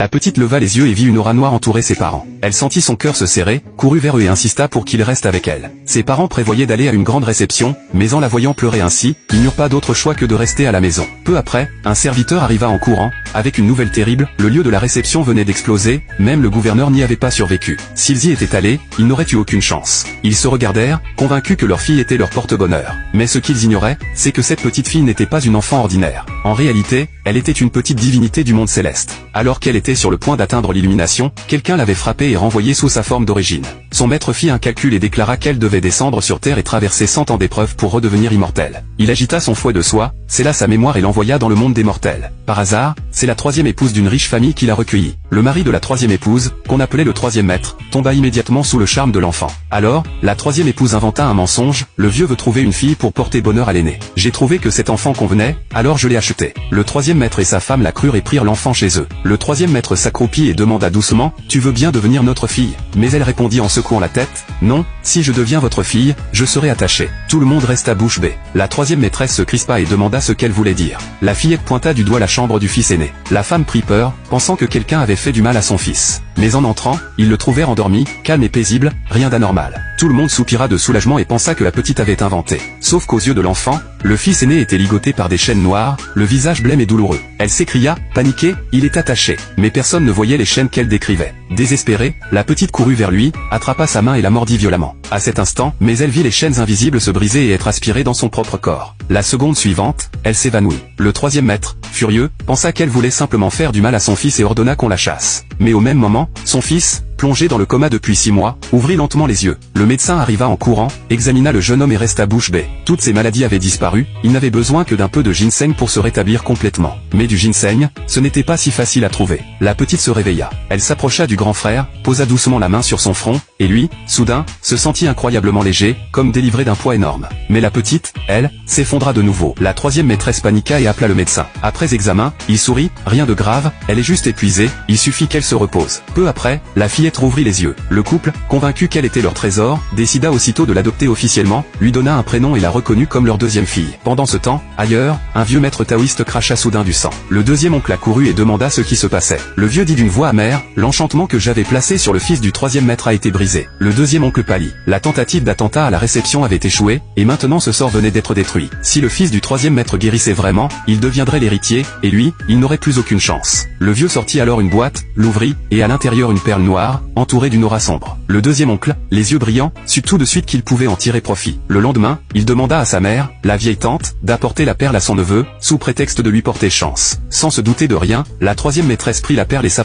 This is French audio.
La petite leva les yeux et vit une aura noire entourer ses parents. Elle sentit son cœur se serrer, courut vers eux et insista pour qu'ils restent avec elle. Ses parents prévoyaient d'aller à une grande réception, mais en la voyant pleurer ainsi, ils n'eurent pas d'autre choix que de rester à la maison. Peu après, un serviteur arriva en courant, avec une nouvelle terrible, le lieu de la réception venait d'exploser, même le gouverneur n'y avait pas survécu. S'ils y étaient allés, ils n'auraient eu aucune chance. Ils se regardèrent, convaincus que leur fille était leur porte-bonheur. Mais ce qu'ils ignoraient, c'est que cette petite fille n'était pas une enfant ordinaire. En réalité, elle était une petite divinité du monde céleste. Alors qu'elle était sur le point d'atteindre l'illumination, quelqu'un l'avait frappée et renvoyée sous sa forme d'origine. Son maître fit un calcul et déclara qu'elle devait descendre sur Terre et traverser 100 ans d'épreuves pour redevenir immortelle. Il agita son fouet de soie, scella sa mémoire et l'envoya dans le monde des mortels. Par hasard, c'est la troisième épouse d'une riche famille qui la recueillit. Le mari de la troisième épouse, qu'on appelait le troisième maître, tomba immédiatement sous le charme de l'enfant. Alors, la troisième épouse inventa un mensonge, le vieux veut trouver une fille pour porter bonheur à l'aîné. J'ai trouvé que cet enfant convenait, alors je l'ai acheté. Le troisième maître et sa femme la crurent et prirent l'enfant chez eux. Le troisième maître s'accroupit et demanda doucement, « Tu veux bien devenir notre fille ?» Mais elle répondit en secouant la tête, « Non, si je deviens votre fille, je serai attachée. » Tout le monde resta bouche bée. La troisième maîtresse se crispa et demanda ce qu'elle voulait dire. La fillette pointa du doigt la chambre du fils aîné. La femme prit peur, pensant que quelqu'un avait fait du mal à son fils. Mais en entrant, ils le trouvèrent endormi, calme et paisible, rien d'anormal. Tout le monde soupira de soulagement et pensa que la petite avait inventé. Sauf qu'aux yeux de l'enfant, le fils aîné était ligoté par des chaînes noires, le visage blême et douloureux. Elle s'écria, paniquée, il est attaché. Mais personne ne voyait les chaînes qu'elle décrivait. Désespérée, la petite courut vers lui, attrapa sa main et la mordit violemment. À cet instant, mais elle vit les chaînes invisibles se briser et être aspirées dans son propre corps. La seconde suivante, elle s'évanouit. Le troisième maître, furieux, pensa qu'elle voulait simplement faire du mal à son fils et ordonna qu'on la chasse. Mais au même moment, son fils, plongé dans le coma depuis 6 mois, ouvrit lentement les yeux. Le médecin arriva en courant, examina le jeune homme et resta bouche bée. Toutes ses maladies avaient disparu, il n'avait besoin que d'un peu de ginseng pour se rétablir complètement. Mais du ginseng, ce n'était pas si facile à trouver. La petite se réveilla. Elle s'approcha du grand frère, posa doucement la main sur son front, et lui, soudain, se sentit incroyablement léger, comme délivré d'un poids énorme. Mais la petite, elle, s'effondra de nouveau. La troisième maîtresse paniqua et appela le médecin. Après examen, il sourit, rien de grave, elle est juste épuisée, il suffit qu'elle se repose. Peu après, la fillette rouvrit les yeux. Le couple, convaincu qu'elle était leur trésor, décida aussitôt de l'adopter officiellement, lui donna un prénom et la reconnut comme leur deuxième fille. Pendant ce temps, ailleurs, un vieux maître taoïste cracha soudain du sang. Le deuxième oncle accourut et demanda ce qui se passait. Le vieux dit d'une voix amère, l'enchantement que j'avais placé sur le fils du troisième maître a été brisé. Le deuxième oncle pâlit. La tentative d'attentat à la réception avait échoué, et maintenant ce sort venait d'être détruit. Si le fils du troisième maître guérissait vraiment, il deviendrait l'héritier, et lui, il n'aurait plus aucune chance. Le vieux sortit alors une boîte, l'ouvrit, et à l'intérieur une perle noire, entourée d'une aura sombre. Le deuxième oncle, les yeux brillants, sut tout de suite qu'il pouvait en tirer profit. Le lendemain, il demanda à sa mère, la vieille tante, d'apporter la perle à son neveu, sous prétexte de lui porter chance. Sans se douter de rien, la troisième maîtresse prit la perle et s'apprêta